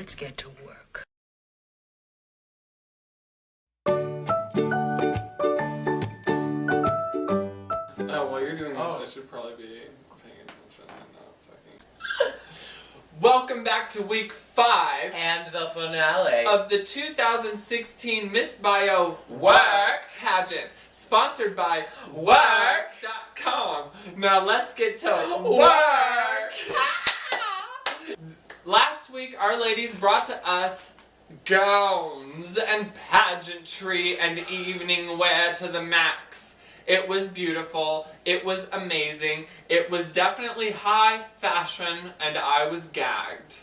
Let's get to work. Oh, while you're doing this, I should probably be paying attention and not talking. Welcome back to week 5 and the finale of the 2016 Miss Bio-WERRK pageant, sponsored by WERRK.com. Now let's get to WERRK! Last week, our ladies brought to us gowns and pageantry and evening wear to the max. It was beautiful, it was amazing, it was definitely high fashion, and I was gagged.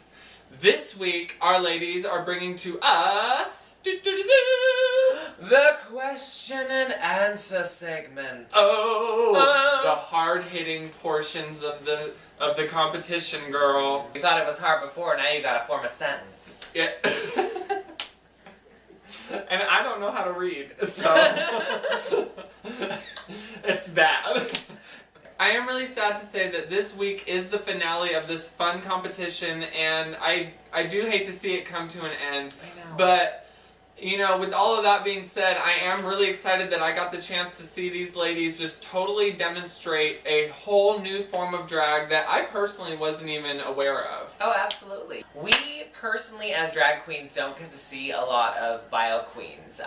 This week, our ladies are bringing to us the question and answer segment. The hard-hitting portions of the competition, girl. You thought it was hard before, now you gotta form a sentence. Yeah. And I don't know how to read, so it's bad. I am really sad to say that this week is the finale of this fun competition, and I do hate to see it come to an end. I know. But, you know, with all of that being said, I am really excited that I got the chance to see these ladies just totally demonstrate a whole new form of drag that I personally wasn't even aware of. Oh, absolutely. We personally, as drag queens, don't get to see a lot of bio queens.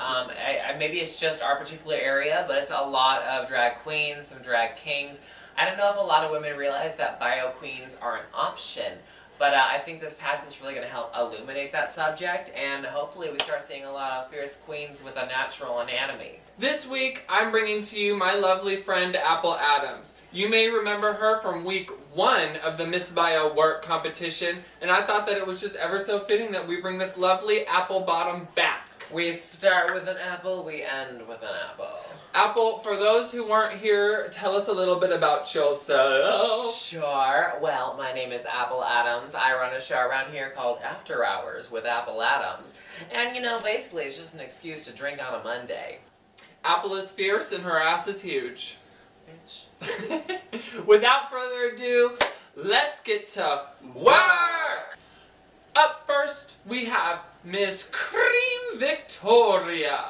Maybe it's just our particular area, but it's a lot of drag queens, some drag kings. I don't know if a lot of women realize that bio queens are an option. But I think this pageant's really going to help illuminate that subject, and hopefully we start seeing a lot of fierce queens with a natural anatomy. This week, I'm bringing to you my lovely friend Apple Adams. You may remember her from week 1 of the Miss Bio-WERRK competition, and I thought that it was just ever so fitting that we bring this lovely apple bottom back. We start with an apple, we end with an apple. Apple, for those who weren't here, tell us a little bit about yourself. Sure. Well, my name is Apple Adams. I run a show around here called After Hours with Apple Adams. And, you know, basically it's just an excuse to drink on a Monday. Apple is fierce and her ass is huge. Bitch. Without further ado, let's get to WERRK! Up first, we have Miss Cream Victoria.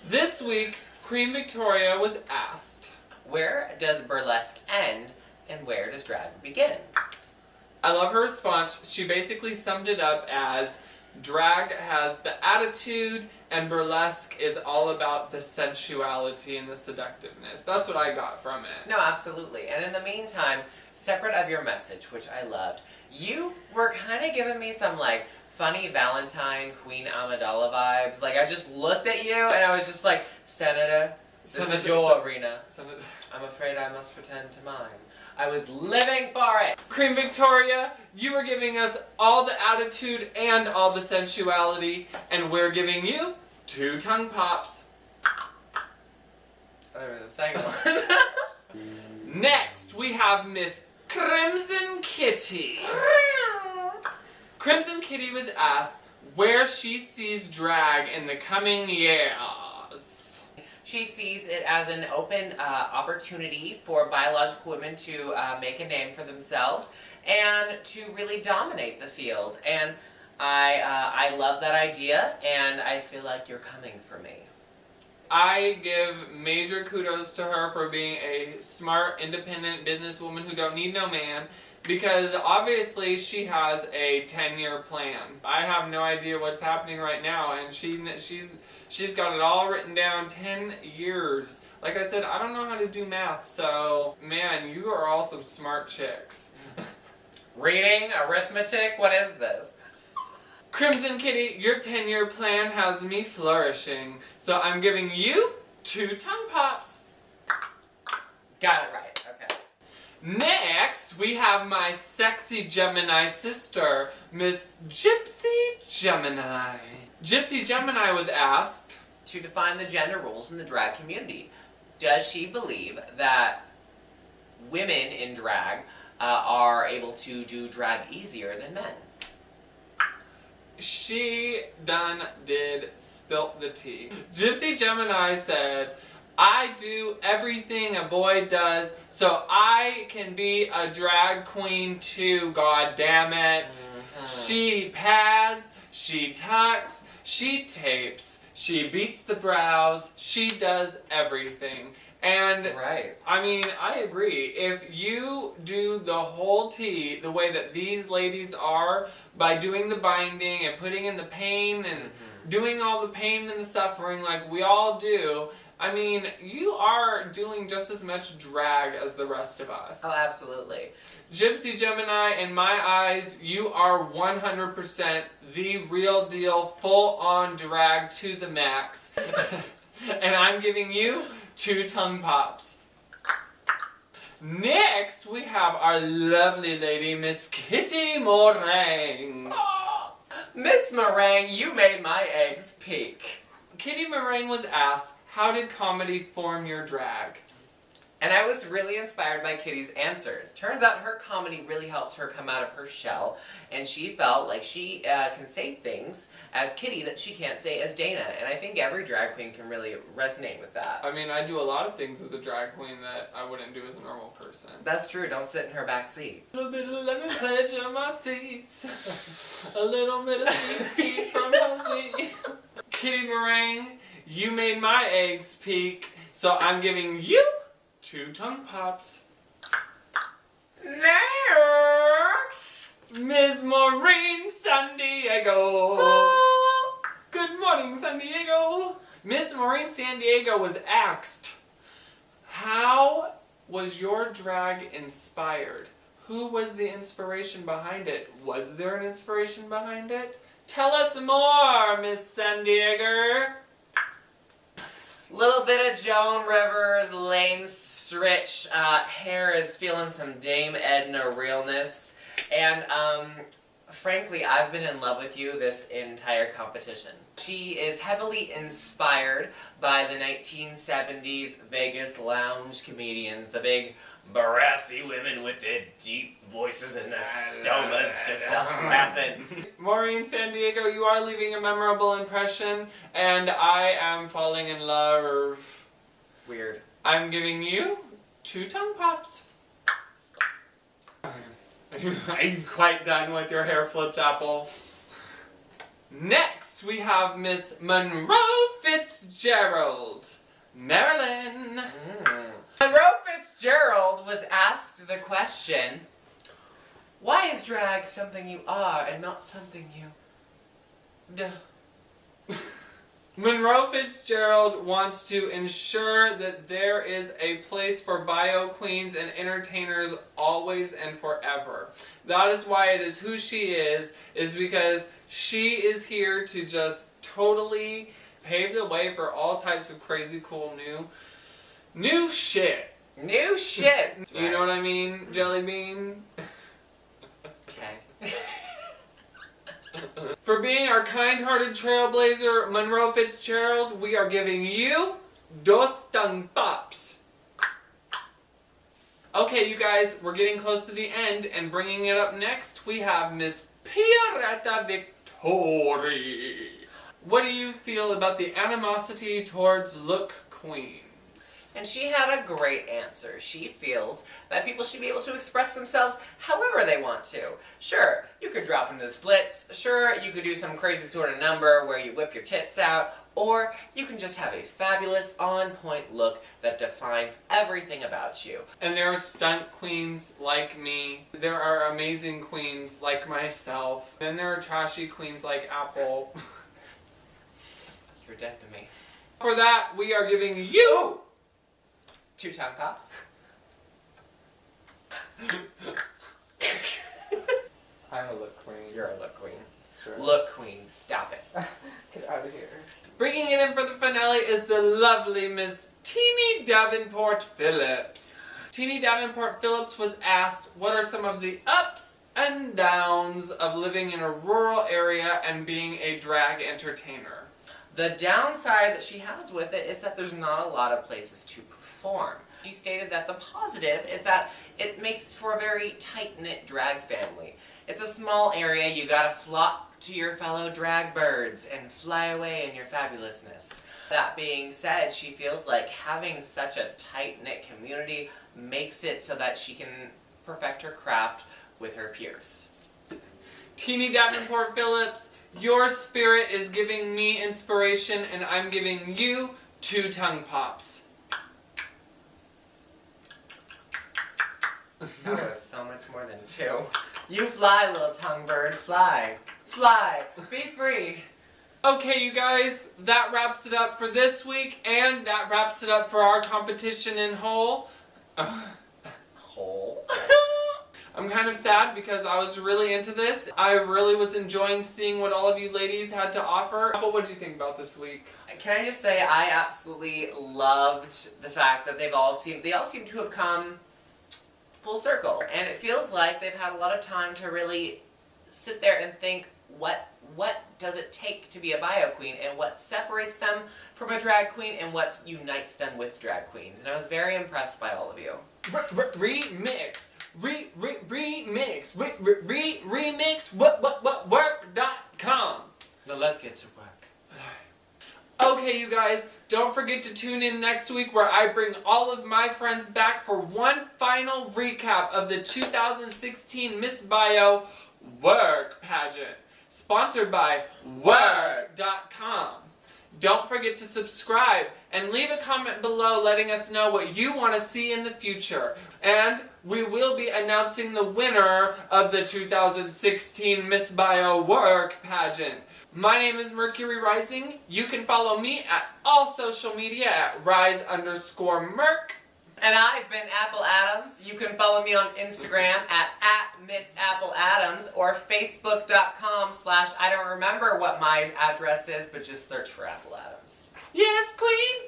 This week, Cream Victoria was asked, where does burlesque end and where does drag begin? I love her response. She basically summed it up as drag has the attitude and burlesque is all about the sensuality and the seductiveness. That's what I got from it. No, absolutely. And in the meantime, separate of your message, which I loved, you were kind of giving me some like funny Valentine, Queen Amidala vibes. Like I just looked at you and I was just like, Senator, this is your arena. I'm afraid I must pretend to mine. I was living for it! Cream Victoria, you were giving us all the attitude and all the sensuality, and we're giving you 2 tongue pops. There was a second one. Next, we have Miss Crimson Kitty. Crimson Kitty was asked where she sees drag in the coming years. She sees it as an open opportunity for biological women to make a name for themselves and to really dominate the field. And I love that idea, and I feel like you're coming for me. I give major kudos to her for being a smart, independent businesswoman who don't need no man, because obviously she has a 10-year plan. I have no idea what's happening right now, and she's got it all written down, 10 years. Like I said, I don't know how to do math, so man, you are all some smart chicks. Reading, arithmetic, what is this? Crimson Kitty, your 10-year plan has me flourishing, so I'm giving you 2 tongue pops. Got it right, okay. Next, we have my sexy Gemini sister, Miss Gypsy Gemini. Gypsy Gemini was asked to define the gender roles in the drag community. Does she believe that women in drag are able to do drag easier than men? She done did spilt the tea. Gypsy Gemini said, I do everything a boy does, so I can be a drag queen too, god damn it. Mm-hmm. She pads, she tucks, she tapes, she beats the brows, she does everything. And Right. I mean, I agree. If you do the whole tea the way that these ladies are, by doing the binding and putting in the pain and doing all the pain and the suffering like we all do, I mean, you are doing just as much drag as the rest of us. Oh, absolutely. Gypsy Gemini, in my eyes, you are 100% the real deal, full-on drag to the max. And I'm giving you 2 tongue pops. Next, we have our lovely lady, Miss Kitty Meringue. Oh, Miss Meringue, you made my eggs peak. Kitty Meringue was asked, how did comedy form your drag? And I was really inspired by Kitty's answers. Turns out her comedy really helped her come out of her shell, and she felt like she can say things as Kitty that she can't say as Dana. And I think every drag queen can really resonate with that. I mean, I do a lot of things as a drag queen that I wouldn't do as a normal person. That's true, don't sit in her back seat. A little bit of lemon pledge on my seats. A little bit of sweet from Josie. Kitty Meringue, you made my eggs peak, so I'm giving you 2 tongue pops. Next, Ms. Maureen San Diego. Good morning, San Diego. Miss Maureen San Diego was asked, how was your drag inspired? Who was the inspiration behind it? Was there an inspiration behind it? Tell us more, Miss San Diego. Little bit of Joan Rivers, Lane Stritch, hair is feeling some Dame Edna realness, and frankly, I've been in love with you this entire competition. She is heavily inspired by the 1970s Vegas lounge comedians, the big brassy women with their deep voices and the stomas just laughing. Maureen San Diego, you are leaving a memorable impression, and I am falling in love. Weird. I'm giving you 2 tongue pops. I'm quite done with your hair flips, Apple. Next, we have Miss Monroe Fitzgerald, Maryland. Monroe Fitzgerald was asked the question, why is drag something you are and not something you do? Monroe Fitzgerald wants to ensure that there is a place for bio queens and entertainers always and forever. That is why it is who she is because she is here to just totally pave the way for all types of crazy cool new shit. New shit! You know what I mean, Jelly Bean? Okay. For being our kind-hearted trailblazer, Monroe Fitzgerald, we are giving you 2 tongue pops. Okay, you guys, we're getting close to the end, and bringing it up next, we have Miss Pierretta Victori. What do you feel about the animosity towards look queens? And she had a great answer. She feels that people should be able to express themselves however they want to. Sure, you could drop into the splits. Sure, you could do some crazy sort of number where you whip your tits out. Or you can just have a fabulous, on-point look that defines everything about you. And there are stunt queens like me. There are amazing queens like myself. Then there are trashy queens like Apple. You're dead to me. For that, we are giving you 2 tongue pops. I'm a look queen. You're a look queen. Sure. Look queen, stop it. Get out of here. Bringing it in for the finale is the lovely Miss Teeny Davenport Phillips. Teeny Davenport Phillips was asked what are some of the ups and downs of living in a rural area and being a drag entertainer. The downside that she has with it is that there's not a lot of places to perform. She stated that the positive is that it makes for a very tight-knit drag family. It's a small area, you gotta flock to your fellow drag birds and fly away in your fabulousness. That being said, she feels like having such a tight-knit community makes it so that she can perfect her craft with her peers. Teeny Davenport Phillips, your spirit is giving me inspiration, and I'm giving you 2 tongue pops. That was so much more than 2. You fly, little tongue bird, fly. Fly, be free. Okay, you guys, that wraps it up for this week, and that wraps it up for our competition in whole. Whole. I'm kind of sad because I was really into this. I really was enjoying seeing what all of you ladies had to offer. But what did you think about this week? Can I just say I absolutely loved the fact that they all seem to have come full circle, and it feels like they've had a lot of time to really sit there and think what does it take to be a bio queen, and what separates them from a drag queen, and what unites them with drag queens. And I was very impressed by all of you. Remix. Remix. Remix. Work.com. Now let's get to work. Okay, you guys, don't forget to tune in next week where I bring all of my friends back for one final recap of the 2016 Miss Bio-WERRRK pageant, sponsored by WERRRK.com. Don't forget to subscribe and leave a comment below letting us know what you want to see in the future. And we will be announcing the winner of the 2016 Miss Bio-WERRRK pageant. My name is Mercury Rising. You can follow me at all social media at rise_Merc. And I've been Apple Adams. You can follow me on Instagram at MissAppleAdams or Facebook.com/I don't remember what my address is, but just search for Apple Adams. Yes, Queen!